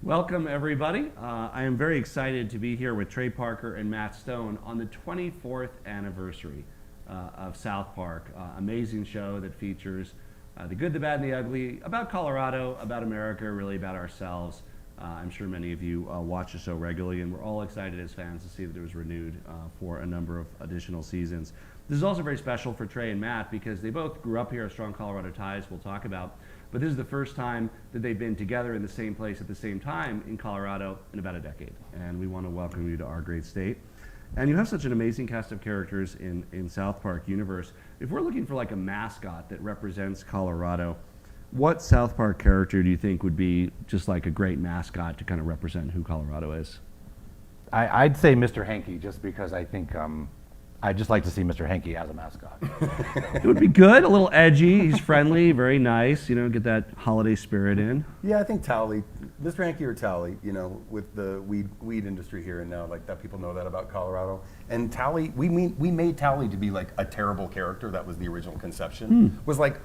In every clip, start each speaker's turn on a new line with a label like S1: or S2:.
S1: Welcome, everybody. I am very excited to be here with Trey Parker and Matt Stone on the 24th anniversary of South Park. Amazing show that features the good, the bad, and the ugly, about Colorado, about America, really about ourselves. I'm sure many of you watch the show regularly, and we're all excited as fans to see that it was renewed for a number of additional seasons. This is also very special for Trey and Matt because they both grew up here, have strong Colorado ties we'll talk about. But this is the first time that they've been together in the same place at the same time in Colorado in about a decade. And we want to welcome you to our great state. And you have such an amazing cast of characters in South Park universe. If we're looking for like a mascot that represents Colorado, what South Park character do you think would be just like a great mascot to kind of represent who Colorado is?
S2: I'd say Mr. Hanky, just because I think I'd just like to see Mr. Hanky as a mascot.
S1: It would be good, a little edgy, he's friendly, very nice, you know, get that holiday spirit in.
S3: Yeah, I think Tally, Mr. Hanky or Tally, you know, with the weed industry here and now, like that people know that about Colorado. And Tally, we made Tally to be like a terrible character. That was the original conception. Was like,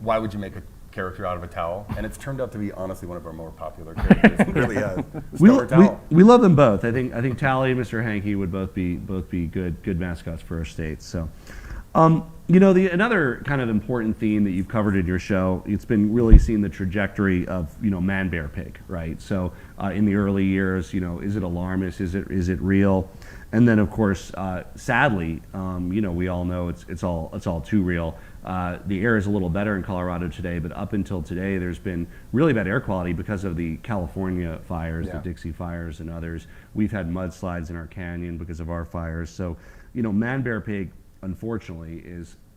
S3: why would you make a character out of a towel? And it's turned out to be honestly one of our more popular characters. It really has.
S1: We love them both. I think Tally and Mr. Hanky would both be good mascots for our state. So, you know, another kind of important theme that you've covered in your show, it's been really seeing the trajectory of, you know, man, bear, pig, right? So in the early years, you know, is it alarmist? Is it real? And then, of course, sadly, you know, we all know it's all too real. The air is a little better in Colorado today, but up until today, there's been really bad air quality because of the California fires, the Dixie fires and others. We've had mudslides in our canyon because of our fires. So, you know, man, bear, pig, unfortunately,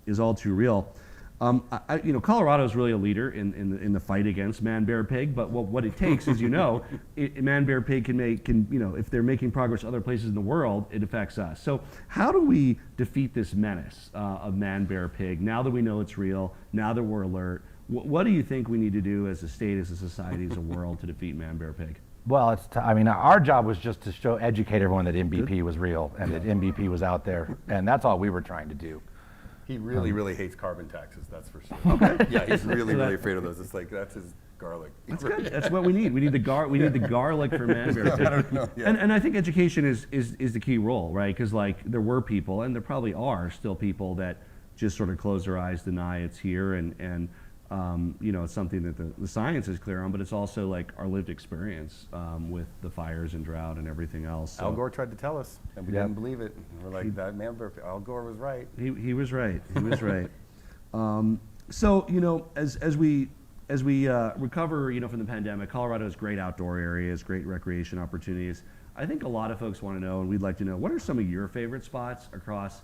S1: is all too real. You know, Colorado is really a leader in the fight against man, bear, pig. But what it takes, as you know, man, bear, pig can you know, if they're making progress other places in the world, it affects us. So how do we defeat this menace of man, bear, pig? Now that we know it's real, now that we're alert, what do you think we need to do as a state, as a society, as a world to defeat man, bear, pig?
S2: Well, I mean, our job was just to educate everyone that MVP was real and that MVP was out there, and that's all we were trying to do.
S3: He really hates carbon taxes, that's for sure. Okay. Yeah, he's really afraid of those. It's like, that's his garlic.
S1: That's good. That's what we need. We need the garlic for man, bear, pig.
S3: I don't know. Yeah.
S1: And I think education is the key role, right? Because like there were people, and there probably are still people that just sort of close their eyes, deny it's here, and you know, it's something that the science is clear on, but it's also like our lived experience with the fires and drought and everything else. So.
S3: Al Gore tried to tell us, and we didn't believe it. And we're like, that man, Al Gore was right.
S1: He was right. He was right. So, you know, as we recover, you know, from the pandemic, Colorado has great outdoor areas, great recreation opportunities. I think a lot of folks want to know, and we'd like to know, what are some of your favorite spots across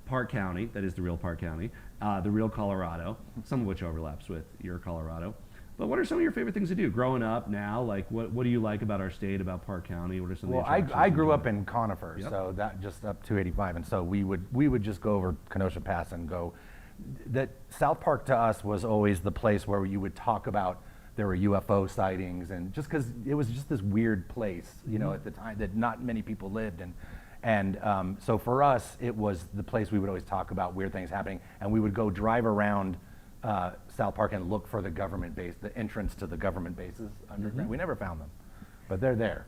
S1: Park County, that is the real Park County, the real Colorado, some of which overlaps with your Colorado. But what are some of your favorite things to do growing up now? Like, what do you like about our state, about Park County? What are some of the attractions?
S2: I grew up in Conifer, so that just up 285, and so we would just go over Kenosha Pass and go. That South Park to us was always the place where you would talk about there were UFO sightings, and just because it was just this weird place, you know, at the time that not many people lived in. And so for us, it was the place we would always talk about weird things happening, and we would go drive around South Park and look for the government base, the entrance to the government bases underground. We never found them, but they're there.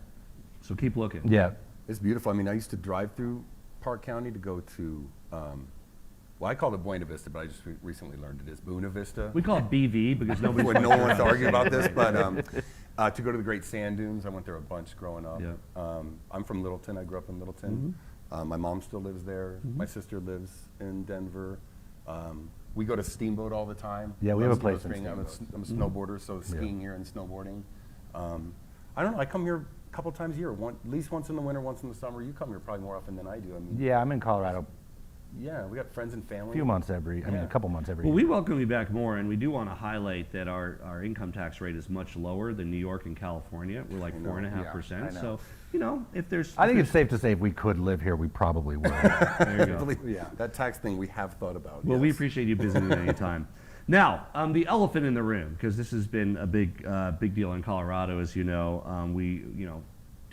S1: So keep looking.
S2: Yeah.
S3: It's beautiful. I mean, I used to drive through Park County to go to, well, I called it Buena Vista, but I just recently learned it is Buena Vista.
S1: We call it BV because no one
S3: wants to argue about this, but to go to the Great Sand Dunes. I went there a bunch growing up.
S1: Yeah.
S3: I'm from Littleton. I grew up in Littleton. My mom still lives there. My sister lives in Denver. We go to Steamboat all the time.
S2: Yeah, we have a place in
S3: Steamboat. I'm a snowboarder, so skiing here and snowboarding. I don't know. I come here a couple times a year, at least once in the winter, once in the summer. You come here probably more often than I do. I mean,
S2: Yeah, I'm in Colorado
S3: yeah, we got friends and family.
S2: a few months I mean, a couple months every
S1: Well,
S2: year.
S1: we welcome you back more, and we do want to highlight that our income tax rate is much lower than New York and California. We're like 4.5%.
S2: Yeah,
S1: so, you know, if there's...
S2: I think it's safe to say if we could live here, we probably would.
S1: There you go.
S3: Yeah, that tax thing we have thought about.
S1: Well, we appreciate you visiting any time. Now, the elephant in the room, because this has been a big deal in Colorado, as you know. We, you know,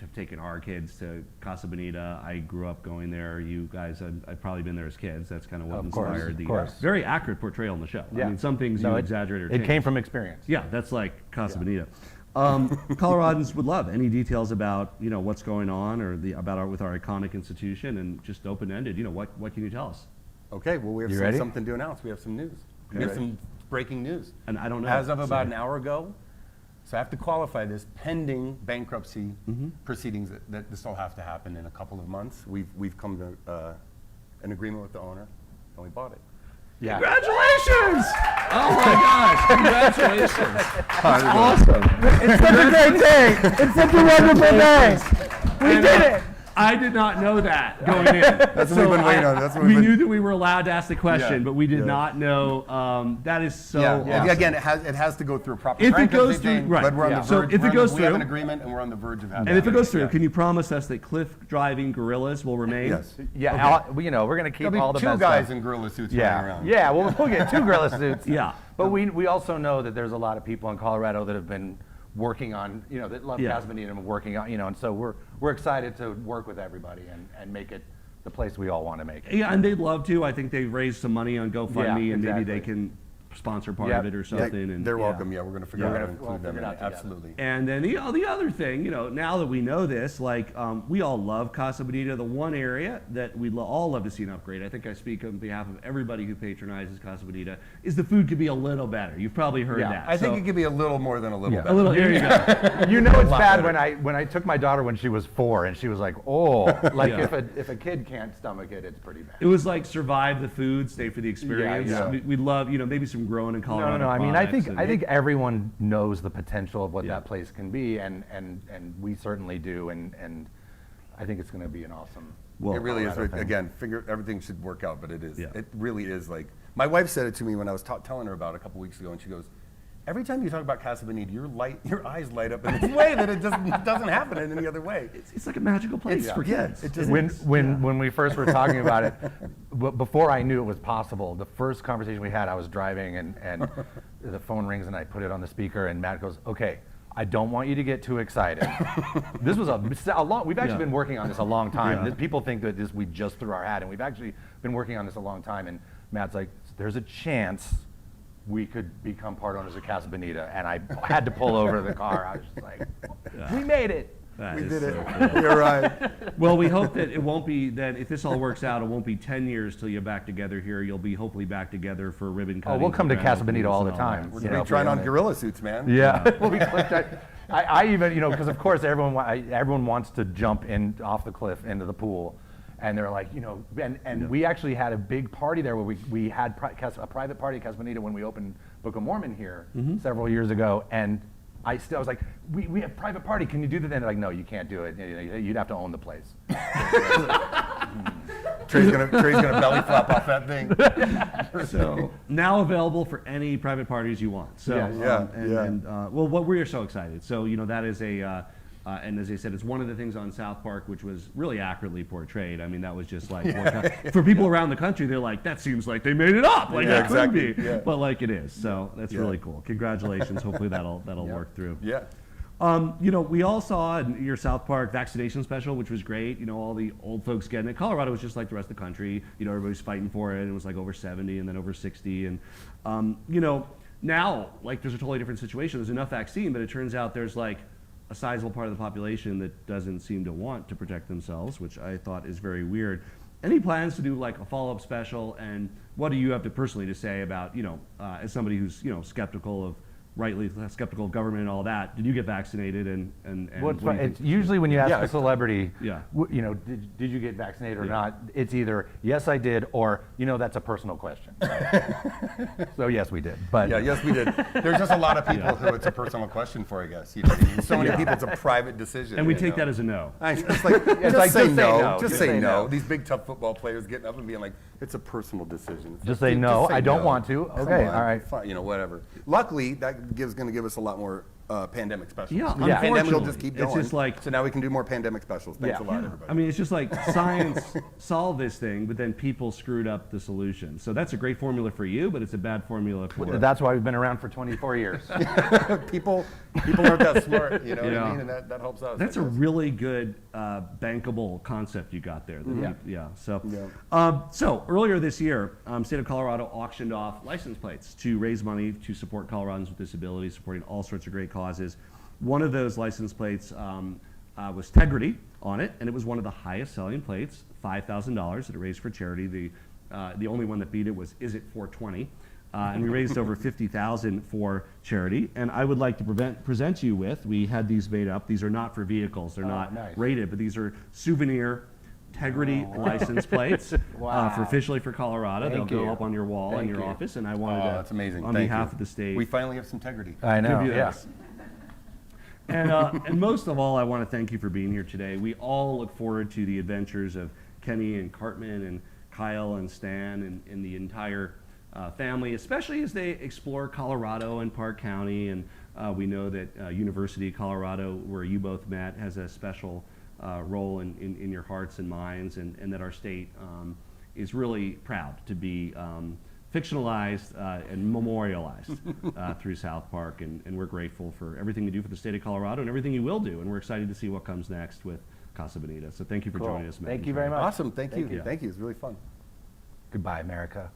S1: have taken our kids to Casa Bonita. I grew up going there. You guys, I've probably been there as kids. That's kind of what inspired the very accurate portrayal in the show.
S2: Yeah.
S1: I mean, some things you exaggerate or
S2: It
S1: change.
S2: came from experience.
S1: Yeah, that's like Casa Bonita. Coloradans would love any details about what's going on or with our iconic institution, and just open ended. What can you tell us?
S3: Okay, well, we have
S2: You ready?
S3: something to announce. We have some news. We have some breaking news.
S1: And I don't know.
S3: As of about
S1: Sorry.
S3: an hour ago, so I have to qualify this, pending bankruptcy
S1: Mm-hmm.
S3: proceedings, that this will have to happen in a couple of months. We've come to an agreement with the owner, and we bought it.
S2: Yeah.
S1: Congratulations! Oh my gosh! Congratulations! That's awesome.
S4: It's such a great day. It's such a wonderful day. We did it.
S1: I did not know that going in.
S3: That's what we've been waiting on. That's what
S1: we
S3: we've been-
S1: knew that we were allowed to ask the question,
S3: Yeah,
S1: but we did
S3: yeah.
S1: not know. That is so
S3: Yeah,
S1: awesome.
S3: again, it has to go through a proper
S1: If it
S3: bankruptcy
S1: goes through-
S3: thing,
S1: right.
S3: but we're on
S2: Yeah.
S3: the
S1: So
S3: verge.
S1: if it goes
S3: we have an
S1: through-
S3: agreement, and we're on the verge of having.
S1: And if it goes through,
S3: Yeah.
S1: can you promise us that cliff driving gorillas will remain?
S3: Yes.
S2: Yeah, we're going to keep
S3: There'll be
S2: all the
S3: two
S2: best
S3: guys
S2: stuff.
S3: in gorilla suits running
S2: Yeah,
S3: around.
S2: yeah. We'll get 2 gorilla suits.
S1: Yeah.
S2: But we also know that there's a lot of people in Colorado that have been working on, that love
S1: Yeah.
S2: Casa Bonita and working on, and so we're excited to work with everybody and make it the place we all want to make it.
S1: Yeah, and they'd love to. I think they've raised some money on GoFundMe,
S2: Yeah,
S1: and maybe they
S2: exactly.
S1: can sponsor part
S2: Yep.
S1: of it or
S3: Yeah,
S1: something. And
S3: they're welcome. Yeah, we're going to figure
S2: Yeah,
S3: out how
S2: we're
S3: to
S2: gonna- we'll
S3: include them
S2: figure
S3: in
S2: it
S3: it.
S2: out together.
S3: Absolutely.
S1: And then the other thing, now that we know this, we all love Casa Bonita. The one area that we all love to see an upgrade, I think I speak on behalf of everybody who patronizes Casa Bonita, is the food could be a little better. You've probably heard
S2: Yeah,
S1: that.
S3: I think
S1: So,
S3: it could be a little more than a little
S2: Yeah.
S3: bit.
S1: a little. Here you go.
S2: You know it's
S3: lot
S2: bad
S3: better.
S2: when I took my daughter when she was 4 and she was like, oh, like
S1: Yeah.
S2: if a kid can't stomach it, it's pretty bad.
S1: It was like survive the food, stay for the experience.
S2: yeah.
S1: We love, maybe some grown in Colorado.
S2: No. I mean, I
S1: products
S2: think
S1: and-
S2: everyone knows the potential of what
S1: Yeah.
S2: that place can be, and we certainly do, and I think it's going to be an awesome.
S1: Well,
S3: It really is.
S2: Colorado thing.
S3: Again, everything should work out, but it is.
S1: Yeah.
S3: It really is like, my wife said it to me when I was telling her about it a couple weeks ago, and she goes, every time you talk about Casa Bonita, your eyes light up in this way that it just doesn't happen in any other way.
S1: it's like a magical place
S3: It's-
S1: for
S3: yeah,
S1: kids.
S3: it just
S2: When we first were talking about it, before I knew it was possible, the first conversation we had, I was driving and the phone rings and I put it on the speaker and Matt goes, okay, I don't want you to get too excited. This was a long, we've actually
S1: Yeah.
S2: been working on this a long time.
S1: Yeah.
S2: People think that we just threw our hat, and we've actually been working on this a long time, and Matt's like, there's a chance we could become part owners of Casa Bonita, and I had to pull over the car. I was just like, we made it.
S1: That
S3: We
S1: is
S3: did it.
S1: so cool.
S3: You're right.
S1: Well, we hope that it won't be that if this all works out, it won't be 10 years till you're back together here. You'll be hopefully back together for ribbon
S2: Oh,
S1: cutting.
S2: we'll come to
S1: grand
S2: Casa Bonita
S1: openings
S2: all the
S1: and
S2: time.
S1: that.
S3: We're
S2: You
S3: gonna
S2: know,
S3: be trying
S2: for
S3: on
S2: the-
S3: gorilla suits, man.
S2: Yeah. I even, because of course everyone wants to jump in off the cliff into the pool. And they're like, and we actually had a big party there where we had a private party at Casa Bonita when we opened Book of Mormon here several years ago. And I was like, we have private party, can you do that? And they're like, no, you can't do it. You'd have to own the place.
S3: Trey's gonna belly flop off that thing.
S1: So now available for any private parties you want. So
S2: Yeah,
S1: well, what we're so excited. So that is and as I said, it's one of the things on South Park which was really accurately portrayed. I mean, that was just like for people around the country, they're like, that seems like they made it up. Like
S3: Yeah,
S1: that couldn't
S3: exactly.
S1: be,
S3: Yeah.
S1: but like it is. So that's
S3: Yeah.
S1: really cool. Congratulations. Hopefully that'll work through.
S3: Yeah.
S1: We all saw in your South Park vaccination special, which was great. All the old folks getting it. Colorado was just like the rest of the country. Everybody's fighting for it. And it was like over 70 and then over 60. And, now, like, there's a totally different situation. There's enough vaccine, but it turns out there's like a sizable part of the population that doesn't seem to want to protect themselves, which I thought is very weird. Any plans to do like a follow-up special? And what do you have to personally to say about, as somebody who's, rightly skeptical of government and all that, did you get vaccinated and
S2: Well,
S1: what
S2: it's,
S1: do you
S2: it's
S1: think?
S2: usually when you ask
S3: Yeah.
S2: a celebrity,
S1: Yeah.
S2: did you get vaccinated or
S1: Yeah.
S2: not? It's either yes, I did, or that's a personal question. So yes, we did. But
S3: Yeah, yes, we did. There's just a lot of people who it's a personal question for, I guess. You know what I mean? So many people, it's a private decision.
S1: And we
S3: you
S1: take
S3: know?
S1: that as a no.
S3: Just like, just
S2: like,
S3: say
S2: just say
S3: no.
S2: no.
S3: Just say no. These big tough football players getting up and being like, it's a personal decision. It's
S2: Just
S3: like,
S2: say
S3: dude,
S2: no,
S3: say
S2: I don't
S3: no.
S2: want to.
S3: Come
S2: Okay,
S3: on,
S2: all right.
S3: fine, whatever. Luckily, that is going to give us a lot more pandemic specials.
S1: Yeah,
S3: The pandemic will
S1: unfortunately.
S3: just keep
S1: It's
S3: going.
S1: just like-
S3: so now we can do more pandemic specials. Thanks
S2: Yeah.
S3: a lot,
S2: Yeah.
S3: everybody.
S1: I mean, it's just like science solved this thing, but then people screwed up the solution. So that's a great formula for you, but it's a bad formula for
S2: that's why we've been around for 24 years.
S3: people aren't that smart, you know what
S1: Yeah.
S3: I mean? And that helps us.
S1: That's
S3: I
S1: a
S3: guess.
S1: really good bankable concept you got there.
S2: Yeah.
S1: So,
S3: Yeah.
S1: so earlier this year, state of Colorado auctioned off license plates to raise money to support Coloradans with disabilities, supporting all sorts of great causes. One of those license plates was Tegrity on it, and it was one of the highest selling plates, $5,000 that it raised for charity. The only one that beat it was Is It 420? And we raised over $50,000 for charity. And I would like to present you with, we had these made up. These are not for vehicles. They're not
S2: nice.
S1: rated, but these are souvenir Tegrity license plates
S2: Wow.
S1: for officially for Colorado.
S2: Thank
S1: They'll
S2: you.
S1: go up on your wall in
S2: Thank
S1: your
S2: you.
S1: office. And I wanted
S3: Oh,
S1: to,
S3: that's amazing.
S1: on
S3: Thank
S1: behalf
S3: you.
S1: of the state,
S3: We finally have some integrity.
S2: I know,
S1: give you
S2: yeah.
S1: this. And most of all, I want to thank you for being here today. We all look forward to the adventures of Kenny and Cartman and Kyle and Stan and the entire family, especially as they explore Colorado and Park County. And we know that University of Colorado, where you both met, has a special role in your hearts and minds, and that our state is really proud to be fictionalized and memorialized through South Park, and we're grateful for everything you do for the state of Colorado and everything you will do, and we're excited to see what comes next with Casa Bonita. So thank you for
S2: Cool.
S1: joining us, Matt.
S2: Thank you very much.
S3: Awesome. Thank you.
S1: you.
S3: Thank you. It's really fun.
S2: Goodbye, America.